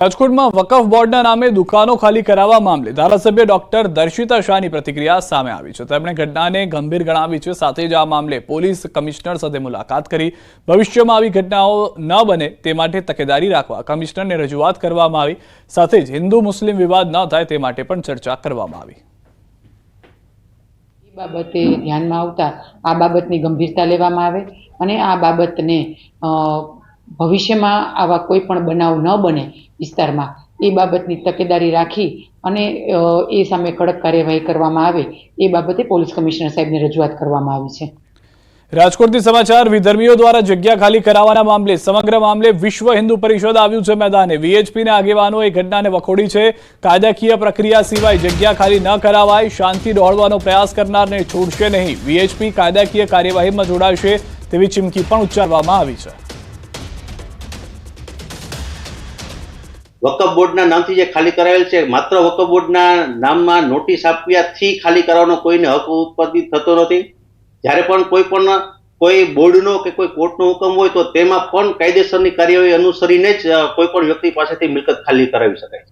રાજકોટમાં વકફ બોર્ડના નામે દુકાનો ખાલી કરાવવા મામલે ધારાસભ્ય ડોક્ટર દર્શિતા શાહની પ્રતિક્રિયા સામે આવી છે। તેમણે ઘટનાને ગંભીર ગણાવી છે। સાથે જ આ મામલે પોલીસ કમિશનર સાથે મુલાકાત કરી ભવિષ્યમાં આવી ઘટનાઓ ન બને તે માટે તકેદારી રાખવા કમિશનરને રજૂઆત કરવામાં આવી। સાથે જ હિન્દુ મુસ્લિમ વિવાદ ન થાય તે માટે પણ ચર્ચા કરવામાં આવી। બાબતે ધ્યાનમાં આવતા આ બાબતની ગંભીરતા લેવામાં આવે અને આ બાબતને ભવિષ્યમાં આવા કોઈ પણ બનાવ ન બને વિસ્તારમાં એ બાબતની તકેદારી રાખી અને એ સામે કડક કાર્યવાહી કરવામાં આવે એ બાબતે પોલીસ કમિશનર સાહેબને રજૂઆત કરવામાં આવી છે। રાજકોટથી સમાચાર। વિધર્મીઓ દ્વારા જગ્યા ખાલી કરાવવાના મામલે સમગ્ર મામલે વિશ્વ હિન્દુ પરિષદ આવ્યું છે મેદાને। વીએચપીના આગેવાનોએ ઘટનાને વખોડી છે। કાયદાકીય પ્રક્રિયા સિવાય જગ્યા ખાલી ન કરાવાય, શાંતિ ડહોળવાનો પ્રયાસ કરનારને છોડશે નહીં। વીએચપી કાયદાકીય કાર્યવાહીમાં જોડાશે તેવી ચીમકી પણ ઉચ્ચારવામાં આવી છે। વકફ બોર્ડના નામથી જે ખાલી કરાવેલ છે, માત્ર વકફ બોર્ડના નામમાં નોટિસ આપ્યાથી ખાલી કરવાનો કોઈને હક ઉત્પાદિત થતો નથી। જ્યારે પણ કોઈ બોર્ડનો કે કોઈ કોર્ટનો હુકમ હોય તો તેમાં પણ કાયદેસરની કાર્યવાહી અનુસરીને જ કોઈ પણ વ્યક્તિ પાસેથી મિલકત ખાલી કરાવી શકાય।